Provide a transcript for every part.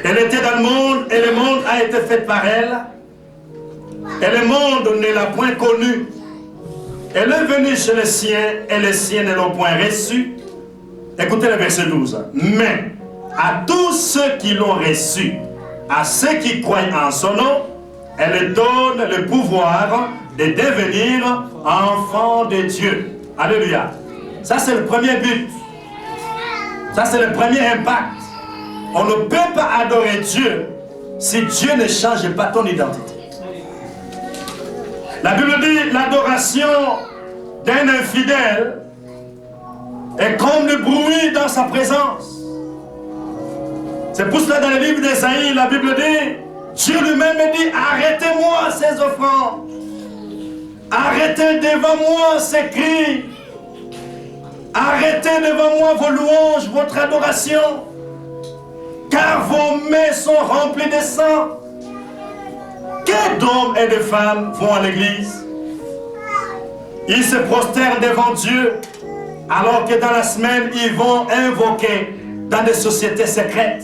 Elle était dans le monde et le monde a été fait par elle. Et le monde ne l'a point connue. Elle est venue chez les siens et les siens ne l'ont point reçue. Écoutez le verset 12. Mais à tous ceux qui l'ont reçu, à ceux qui croient en son nom, elle donne le pouvoir de devenir enfants de Dieu. Alléluia. Ça c'est le premier but. Ça c'est le premier impact. On ne peut pas adorer Dieu si Dieu ne change pas ton identité. La Bible dit l'adoration d'un infidèle est comme le bruit dans sa présence. C'est pour cela dans le livre d'Ésaïe, la Bible dit, Dieu lui-même dit, arrêtez-moi ces offrandes. Arrêtez devant moi ces cris. Arrêtez devant moi vos louanges, votre adoration. Car vos mains sont remplies de sang. Quels d'hommes et de femmes vont à l'église? Ils se prosternent devant Dieu, alors que dans la semaine, ils vont invoquer dans des sociétés secrètes.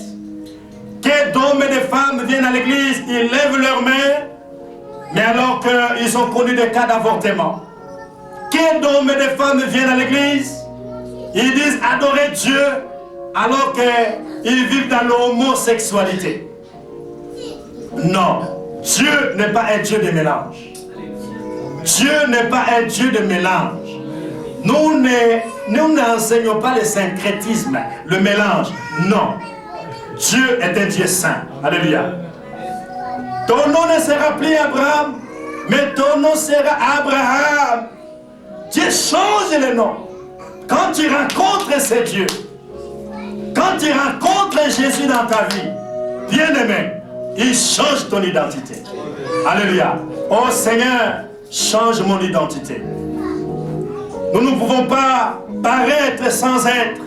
Quels d'hommes et de femmes viennent à l'église, ils lèvent leurs mains, mais alors qu'ils ont connu des cas d'avortement. Quels d'hommes et de femmes viennent à l'église, ils disent adorer Dieu, alors qu'ils vivent dans l'homosexualité. Non, Dieu n'est pas un Dieu de mélange. Dieu n'est pas un Dieu de mélange. Nous n'enseignons pas le syncrétisme, le mélange. Non. Dieu est un Dieu saint. Alléluia. Ton nom ne sera plus Abraham, mais ton nom sera Abraham. Dieu change le nom. Quand tu rencontres ce Dieu, quand tu rencontres Jésus dans ta vie, bien-aimé, il change ton identité. Alléluia. Oh Seigneur, change mon identité. Nous ne pouvons pas paraître sans être.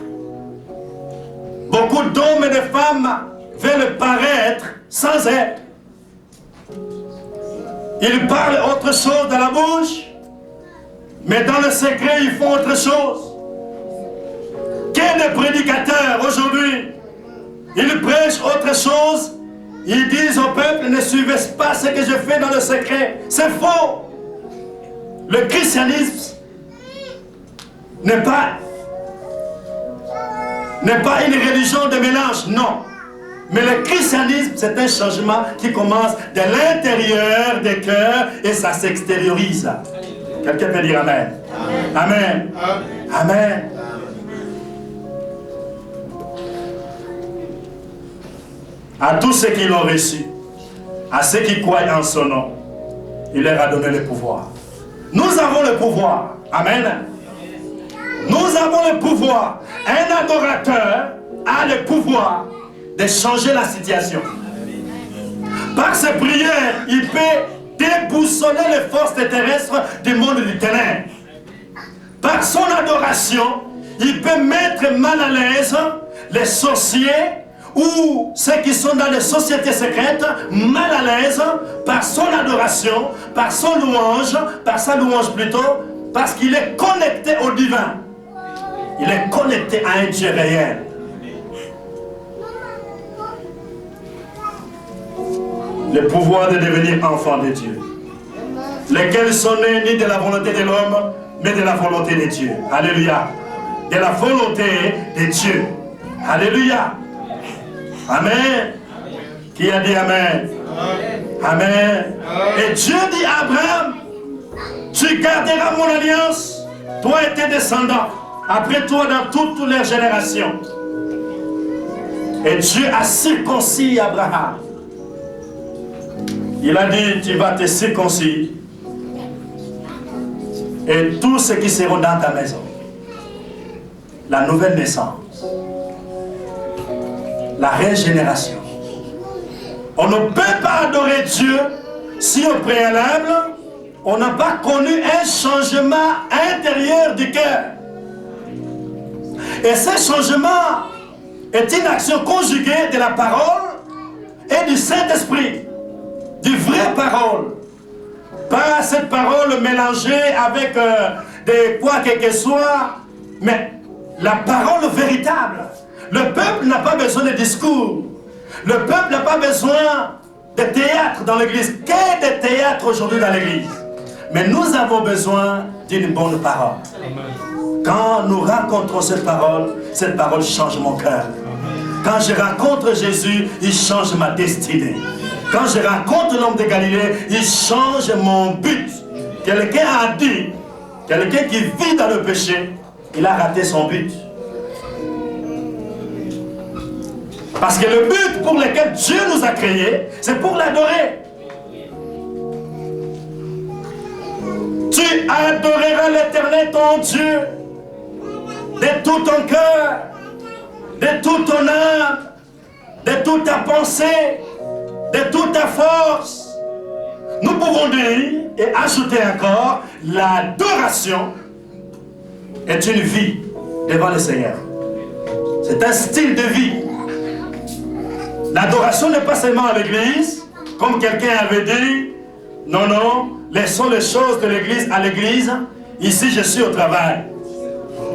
Beaucoup d'hommes et de femmes veulent paraître sans être. Ils parlent autre chose dans la bouche, mais dans le secret, ils font autre chose. Quels prédicateurs aujourd'hui, ils prêchent autre chose. Ils disent au peuple, ne suivez pas ce que je fais dans le secret. C'est faux. Le christianisme n'est pas une religion de mélange, non. Mais le christianisme, c'est un changement qui commence de l'intérieur des cœurs et ça s'extériorise. Quelqu'un peut dire Amen. Amen. Amen. Amen. À tous ceux qui l'ont reçu, à ceux qui croient en son nom, il leur a donné le pouvoir. Nous avons le pouvoir. Amen. Nous avons le pouvoir. Un adorateur a le pouvoir de changer la situation. Par ses prières, il peut déboussoler les forces terrestres du monde du ténèbre. Par son adoration, il peut mettre mal à l'aise les sorciers ou ceux qui sont dans les sociétés secrètes, mal à l'aise par son adoration, par sa louange plutôt, parce qu'il est connecté au divin. Il est connecté à un Dieu réel. Le pouvoir de devenir enfant de Dieu, lesquels sont nés ni de la volonté de l'homme, mais de la volonté de Dieu. Alléluia. De la volonté de Dieu. Alléluia. Amen. Qui a dit Amen? Amen. Et Dieu dit à Abraham, tu garderas mon alliance, toi et tes descendants, après toi dans toutes les générations. Et Dieu a circoncis Abraham. Il a dit, tu vas te circoncire. Et tous ceux qui seront dans ta maison, la nouvelle naissance, la régénération. On ne peut pas adorer Dieu si au préalable, on n'a pas connu un changement intérieur du cœur. Et ce changement est une action conjuguée de la parole et du Saint-Esprit, du vraie parole. Pas cette parole mélangée avec des quoi que ce soit, mais la parole véritable. Le peuple n'a pas besoin de discours. Le peuple n'a pas besoin de théâtre dans l'église. Qu'est des théâtres aujourd'hui dans l'église? Mais nous avons besoin d'une bonne parole. Quand nous rencontrons cette parole change mon cœur. Quand je rencontre Jésus, il change ma destinée. Quand je rencontre l'homme de Galilée, il change mon but. Quelqu'un a dit, quelqu'un qui vit dans le péché, il a raté son but. Parce que le but pour lequel Dieu nous a créés, c'est pour l'adorer. Tu adoreras l'Éternel ton Dieu de tout ton cœur, de toute ton âme, de toute ta pensée, de toute ta force. Nous pouvons dire et ajouter encore, l'adoration est une vie devant le Seigneur. C'est un style de vie. L'adoration n'est pas seulement à l'église, comme quelqu'un avait dit. Non, non, laissons les choses de l'église à l'église. Ici, je suis au travail.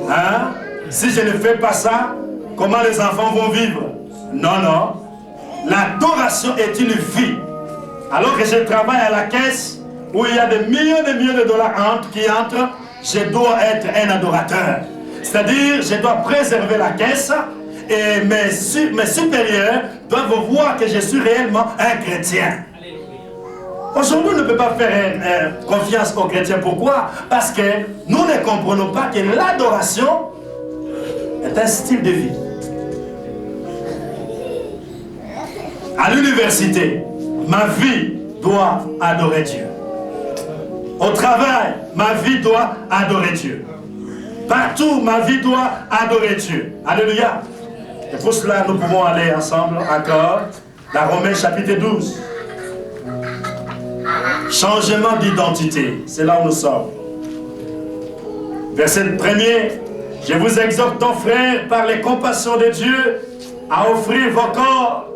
Hein? Si je ne fais pas ça, comment les enfants vont vivre? Non, non. L'adoration est une vie. Alors que je travaille à la caisse, où il y a des millions de dollars qui entrent, je dois être un adorateur. C'est-à-dire, je dois préserver la caisse et mes supérieurs doivent voir que je suis réellement un chrétien. Aujourd'hui, on ne peut pas faire confiance aux chrétiens. Pourquoi? Parce que nous ne comprenons pas que l'adoration est un style de vie. À l'université, ma vie doit adorer Dieu. Au travail, ma vie doit adorer Dieu. Partout, ma vie doit adorer Dieu. Alléluia. Et pour cela, nous pouvons aller ensemble encore dans Romains chapitre 12. Changement d'identité. C'est là où nous sommes. Verset 1er. Je vous exhorte, donc, frères, par les compassions de Dieu, à offrir vos corps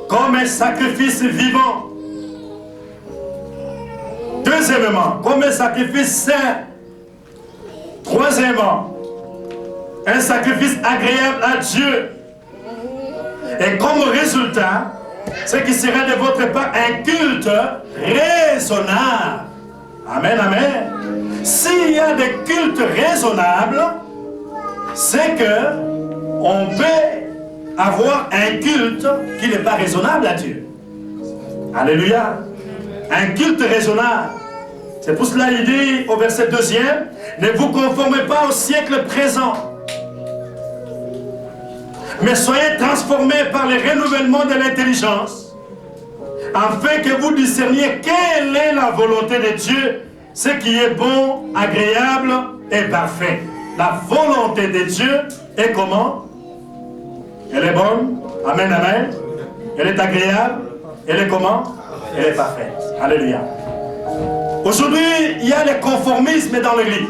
comme un sacrifice vivant. Deuxièmement, comme un sacrifice saint. Troisièmement, un sacrifice agréable à Dieu. Et comme résultat, ce qui sera de votre part un culte raisonnable. Amen, amen. S'il y a des cultes raisonnables, c'est que on peut avoir un culte qui n'est pas raisonnable à Dieu. Alléluia. Un culte raisonnable. C'est pour cela qu'il dit au verset 2e, ne vous conformez pas au siècle présent, mais soyez transformés par le renouvellement de l'intelligence, afin que vous discerniez quelle est la volonté de Dieu, ce qui est bon, agréable et parfait. La volonté de Dieu est comment? Elle est bonne. Amen, amen. Elle est agréable. Elle est comment? Elle est parfaite. Alléluia. Aujourd'hui, il y a le conformisme dans l'église.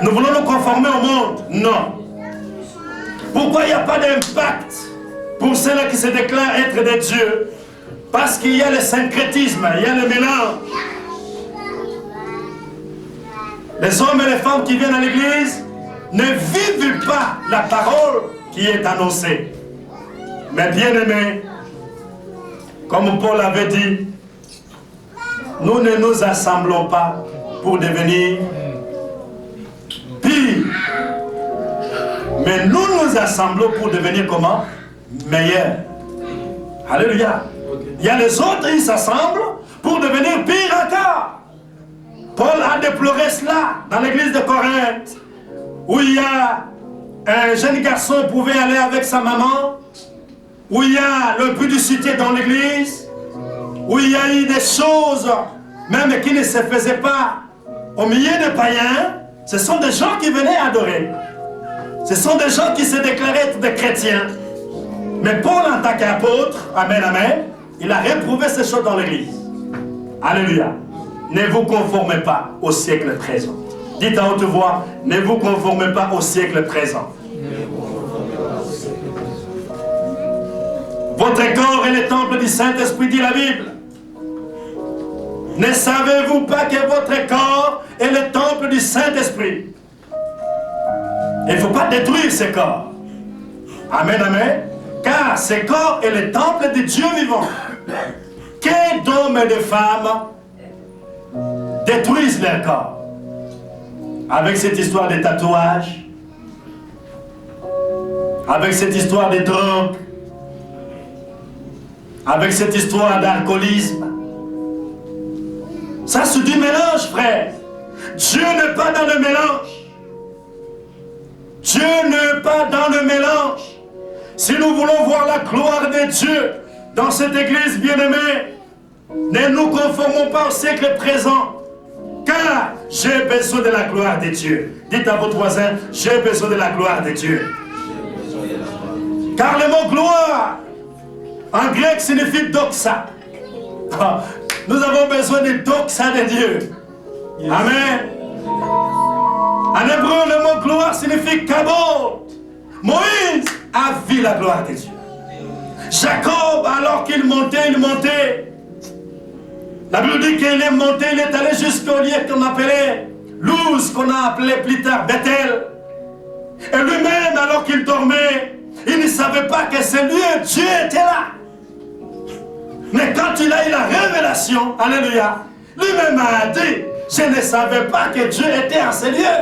Nous voulons nous conformer au monde? Non. Pourquoi il n'y a pas d'impact pour ceux-là qui se déclarent être des dieux? Parce qu'il y a le syncrétisme, il y a le mélange. Les hommes et les femmes qui viennent à l'église ne vivent pas la parole qui est annoncée. Mais bien aimés, comme Paul avait dit, nous ne nous assemblons pas pour devenir pire. Mais nous nous assemblons pour devenir comment? Meilleurs. Alléluia. Il y a les autres, ils s'assemblent pour devenir pire encore. Paul a déploré cela dans l'église de Corinthe, où il y a un jeune garçon qui pouvait aller avec sa maman, où il y a le publicité dans l'église, où il y a eu des choses même qui ne se faisaient pas au milieu des païens. Ce sont des gens qui venaient adorer. Ce sont des gens qui se déclaraient être des chrétiens. Mais Paul, en tant qu'apôtre, amen, amen, il a réprouvé ces choses dans l'église. Alléluia. Ne vous conformez pas au siècle présent. Dites à haute voix, ne vous conformez pas au siècle présent. Votre corps est le temple du Saint-Esprit, dit la Bible. Ne savez-vous pas que votre corps est le temple du Saint-Esprit? Il ne faut pas détruire ce corps. Amen, amen. car ce corps est le temple de Dieu vivant. Que d'hommes et de femmes détruisent leur corps avec cette histoire de tatouage, avec cette histoire de drogue, avec cette histoire d'alcoolisme. Ça, c'est du mélange, frère. Dieu n'est pas dans le mélange. Dieu n'est pas dans le mélange. Si nous voulons voir la gloire de Dieu dans cette église bien-aimée, ne nous conformons pas au siècle présent, car j'ai besoin de la gloire de Dieu. Dites à votre voisin, j'ai besoin de la gloire de Dieu. Car le mot gloire, en grec, signifie doxa. Nous avons besoin de doxa de Dieu. Amen. En hébreu, le mot gloire signifie kabod. Moïse a vu la gloire de Dieu. Jacob, alors qu'il montait, la Bible dit qu'il est monté, il est allé jusqu'au lieu qu'on appelait Luz, qu'on a appelé plus tard Bethel. Et lui-même, alors qu'il dormait, il ne savait pas que ce lieu, Dieu était là. Mais quand il a eu la révélation, alléluia, lui-même a dit, je ne savais pas que Dieu était en ce lieu.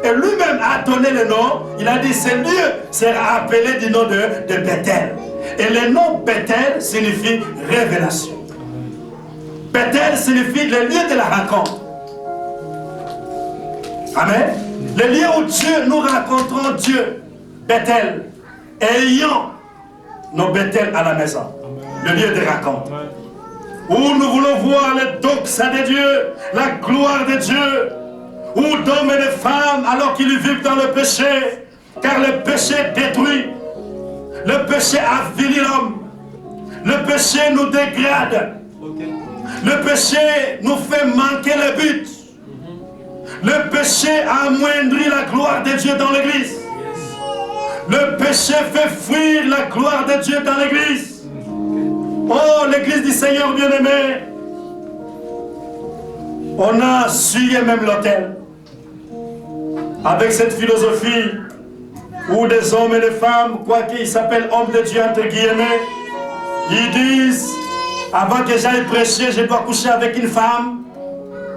Et lui-même a donné le nom, il a dit, ce lieu sera appelé du nom de Bethel. Et le nom Bethel signifie révélation. Bethel signifie le lieu de la rencontre. Amen. Le lieu où Dieu, nous rencontrons Dieu. Bethel. Ayant nos Bethel à la maison. Le lieu de rencontre. Où nous voulons voir le doxa de Dieu, la gloire de Dieu. Où d'hommes et de femmes, alors qu'ils vivent dans le péché, car le péché détruit. Le péché avilit l'homme. Le péché nous dégrade. Le péché nous fait manquer le but. Le péché amoindrit la gloire de Dieu dans l'église. Le péché fait fuir la gloire de Dieu dans l'église. Oh, l'église du Seigneur bien-aimé. On a suivi même l'autel. Avec cette philosophie où des hommes et des femmes, quoi qu'ils s'appellent hommes de Dieu entre guillemets, ils disent, avant que j'aille prêcher, je dois coucher avec une femme.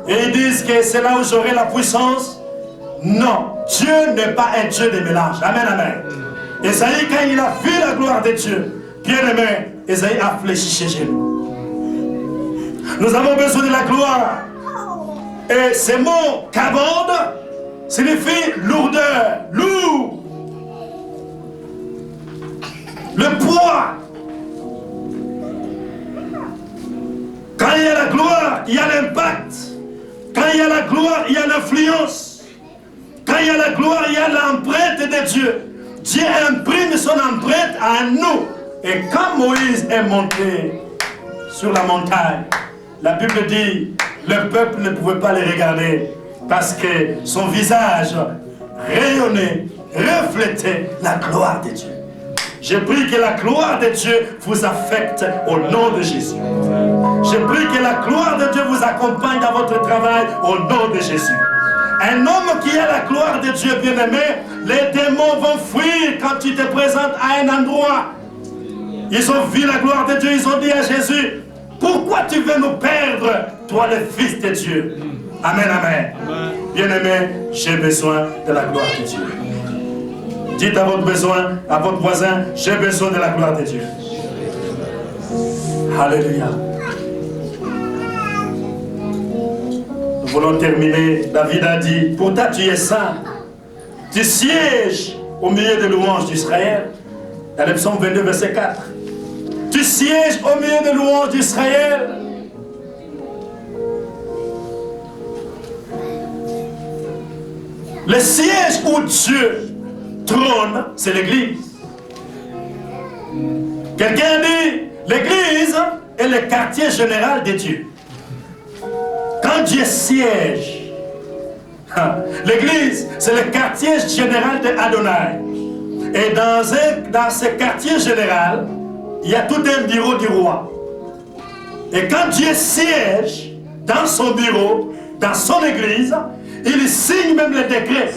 Et ils disent que c'est là où j'aurai la puissance. Non, Dieu n'est pas un Dieu de mélange. Amen, amen. Esaïe, quand il a vu la gloire de Dieu, bien aimé, Esaïe a fléchi chez nous. Nous avons besoin de la gloire. Et ce mot kabod signifie lourdeur, lourd. Le poids. Quand il y a la gloire, il y a l'impact. Quand il y a la gloire, il y a l'influence. Quand il y a la gloire, il y a l'empreinte de Dieu. Dieu imprime son empreinte à nous. Et quand Moïse est monté sur la montagne, la Bible dit, le peuple ne pouvait pas les regarder parce que son visage rayonnait, reflétait la gloire de Dieu. Je prie que la gloire de Dieu vous affecte au nom de Jésus. Je prie que la gloire de Dieu vous accompagne dans votre travail au nom de Jésus. Un homme qui a la gloire de Dieu, bien-aimé, les démons vont fuir quand tu te présentes à un endroit. Ils ont vu la gloire de Dieu, ils ont dit à Jésus, pourquoi tu veux nous perdre, toi le Fils de Dieu? Amen, amen. Bien-aimé, j'ai besoin de la gloire de Dieu. Dites à votre voisin, j'ai besoin de la gloire de Dieu. Alléluia. Nous voulons terminer. David a dit, pourtant tu es saint. Tu sièges au milieu des louanges d'Israël. Dans le psaume 22, verset 4. Tu sièges au milieu des louanges d'Israël. Le siège où Dieu trône, c'est l'église. Quelqu'un dit, l'église est le quartier général de Dieu. Quand Dieu siège, l'église, c'est le quartier général de Adonai. Et dans ce quartier général, il y a tout un bureau du roi. Et quand Dieu siège dans son bureau, dans son église, il signe même les décrets.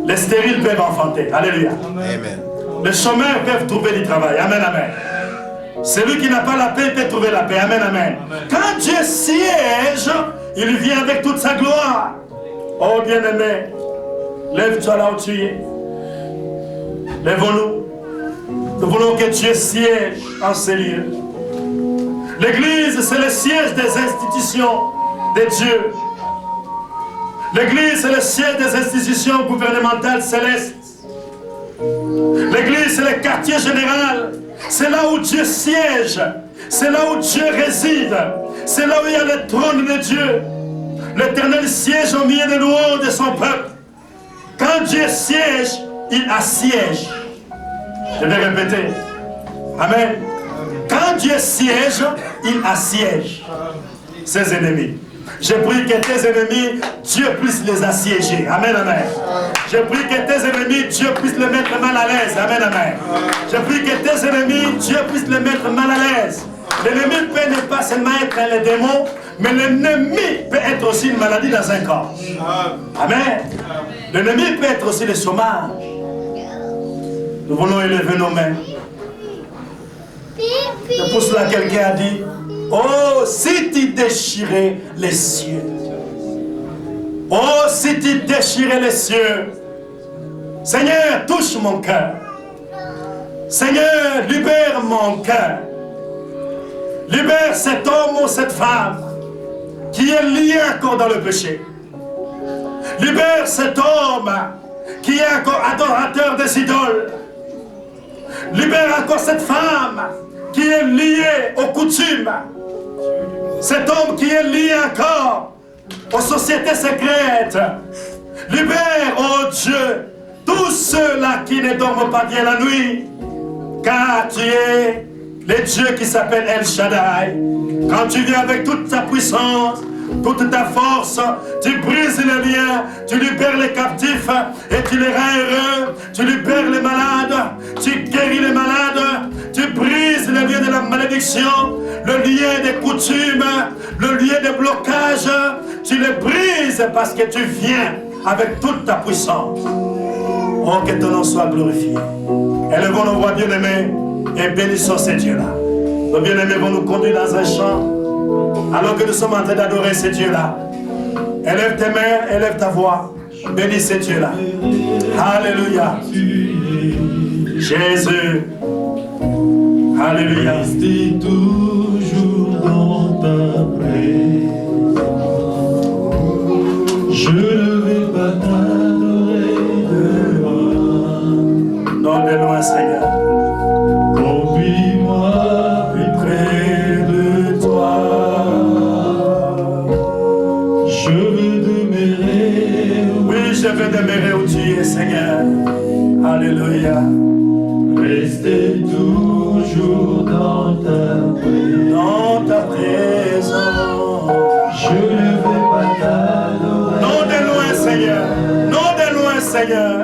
Les stériles peuvent enfanter. Alléluia. Amen. Les chômeurs peuvent trouver du travail. Amen, amen. Celui qui n'a pas la paix peut trouver la paix. Amen, amen. Quand Dieu siège, il vient avec toute sa gloire. Oh bien-aimé, lève-toi là où tu es. Lèvons-nous. Nous voulons que Dieu siège en ces lieux. L'église, c'est le siège des institutions de Dieu. L'église, c'est le siège des institutions gouvernementales célestes. L'église, c'est le quartier général. C'est là où Dieu siège. C'est là où Dieu réside. C'est là où il y a le trône de Dieu. L'Éternel siège au milieu des louanges de son peuple. Quand Dieu siège, il assiège. Je vais répéter. Amen. Quand Dieu siège, il assiège ses ennemis. Je prie que tes ennemis, Dieu puisse les assiéger. Amen, amen. Je prie que tes ennemis, Dieu puisse les mettre mal à l'aise. Amen, amen. Je prie que tes ennemis, Dieu puisse les mettre mal à l'aise. L'ennemi peut ne pas seulement être les démons, mais l'ennemi peut être aussi une maladie dans un corps. Amen. L'ennemi peut être aussi le chômage. Nous voulons élever nos mains. C'est pour cela que quelqu'un a dit, oh, si tu déchirais les cieux. Oh, si tu déchirais les cieux. Seigneur, touche mon cœur. Seigneur, libère mon cœur. Libère cet homme ou cette femme qui est lié encore dans le péché. Libère cet homme qui est encore adorateur des idoles. Libère encore cette femme qui est liée aux coutumes. Cet homme qui est lié encore aux sociétés secrètes. Libère, oh Dieu, tous ceux-là qui ne dorment pas bien la nuit. Car tu es le Dieu qui s'appelle El Shaddai. Quand tu viens avec toute ta puissance, toute ta force, tu brises les liens, tu libères les captifs et tu les rends heureux, tu libères les malades, tu guéris les malades, tu brises le lien de la malédiction, le lien des coutumes, le lien des blocages, tu les brises parce que tu viens avec toute ta puissance. Oh, que ton nom soit glorifié. Élevons nos voix bien-aimés et bénissons ces dieux-là. Nos bien-aimés vont nous conduire dans un chant. Alors que nous sommes en train d'adorer ces dieux-là, élève tes mains, élève ta voix, bénis ces dieux-là. Alléluia. Jésus. Alléluia. Restez toujours dans ta présence. Je ne vais pas t'adorer de loin. Non, de loin, Seigneur. Conduis-moi plus près de toi. Je veux demeurer. Oui, je veux demeurer où tu es, Seigneur. Alléluia. Restez toujours dans ta présence. Dans ta présence. Je ne vais pas t'adorer. Non de loin, Seigneur. Non de loin, Seigneur.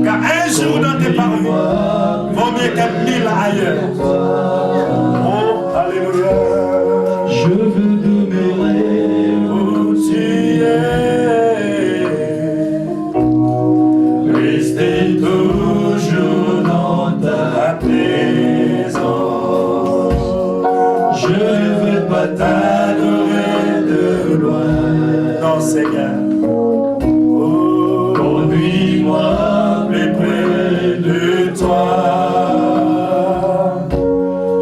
Car un jour dans tes paroles vaut mieux qu'un mille ailleurs. Oh, alléluia. Je veux demeurer Où tu es. rester toujours dans ta présence. Je ne veux pas t'adorer de loin. Non, Seigneur. Conduis-moi plus près de toi.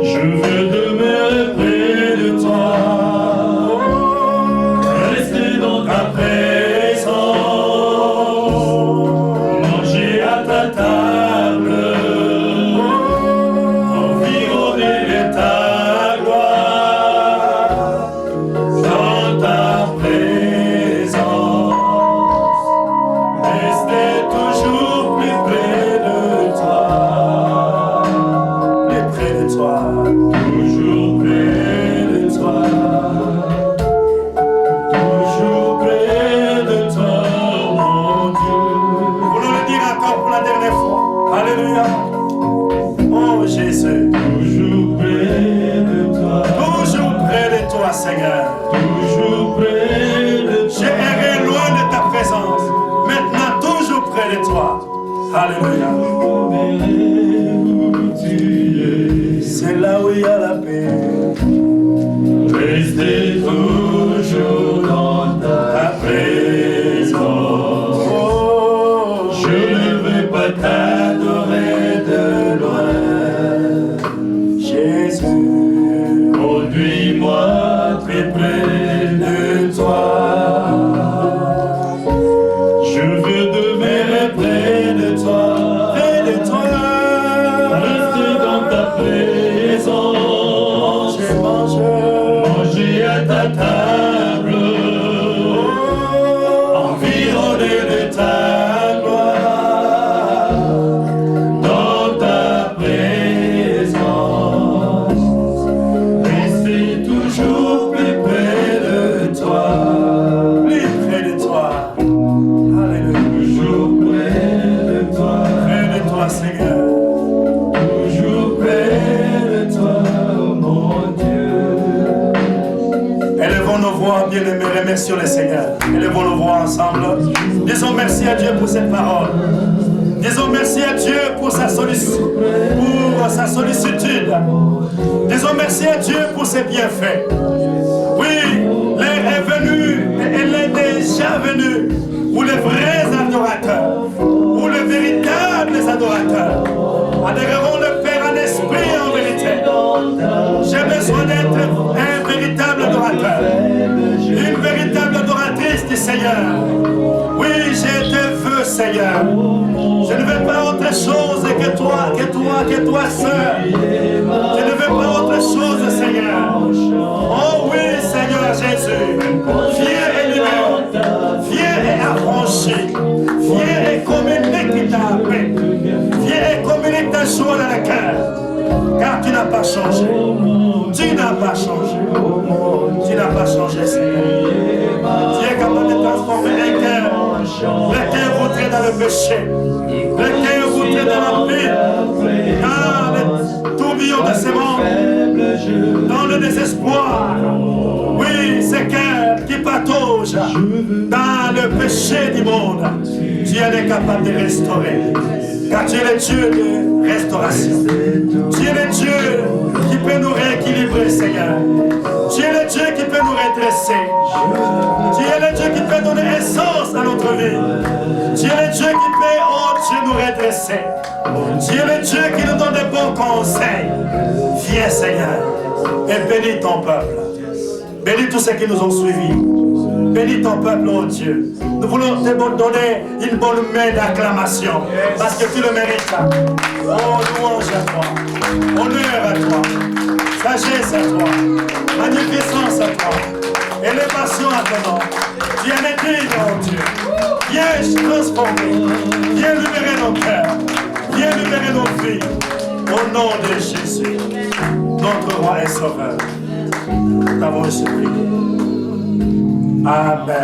Je veux demeurer près de toi. Rester dans ta présence. Manger à ta table. Environner de ta gloire. Dans ta présence. Rester toujours plus près de toi. Plus près de toi. Toujours près de toi. Toujours près de toi, mon Dieu. Voulons le dire encore pour la dernière fois. Alléluia. Oh Jésus. Toujours près de toi. Toujours près de toi, Seigneur. Toujours près de toi. J'ai erré loin de ta présence. Maintenant, toujours près de toi. Alléluia. imbattable, environné de ta gloire, dans ta présence, rester toujours plus près de toi. Plus près de toi. Alléluia. Toujours près de toi. Près de toi, Seigneur. Toujours près de toi, oh mon Dieu. Élevons nos voix, bien-aimés, remercions le Seigneur. Élevons nos voix ensemble. Disons merci à Dieu pour cette parole. Disons merci à Dieu pour sa sollicitude. Disons merci à Dieu pour ses bienfaits. Oui, l'heure est venue et elle est déjà venue pour les vrais adorateurs, pour les véritables adorateurs. Adorerons le Père en esprit et en vérité. J'ai besoin d'être un véritable adorateur, une véritable adoratrice du Seigneur. Oui, j'ai tes vœux, Seigneur. Je ne veux pas autre chose que toi seul. Je ne veux pas autre chose, Seigneur. Oh oui, Seigneur Jésus, viens et libère, viens et affranchi, viens et communique ta paix, viens et communique ta joie dans le cœur, car tu n'as pas changé, tu n'as pas changé, tu n'as pas changé, Seigneur. Tu es capable de transformer un cœur, le cœur voutré dans le péché, le cœur voutré dans la vie, dans le tourbillon de ce monde, dans le désespoir. Oui, ces cœurs qui pataugent dans le péché du monde, tu es capable de restaurer, car tu es le Dieu de restauration. Tu es le Dieu qui peut nous rééquilibrer, Seigneur. Tu es le Dieu qui peut nous redresser. Tu es le Dieu qui peut donner essence à notre vie. Tu es le Dieu qui peut, oh Dieu, nous redresser. Tu es le Dieu qui nous donne de bons conseils. Viens, Seigneur, et bénis ton peuple. Bénis tous ceux qui nous ont suivis. Bénis ton peuple, oh Dieu. Nous voulons te donner une bonne main d'acclamation parce que tu le mérites. Oh, louange à toi. Honneur à toi. Sagesse à toi. Magnificence à toi. Élévation à ton nom. Viens aider, oh Dieu. Viens transformer. Viens libérer nos cœurs. Viens libérer nos vies. Au nom de Jésus, notre roi et sauveur. Nous t'avons supplié. Amen.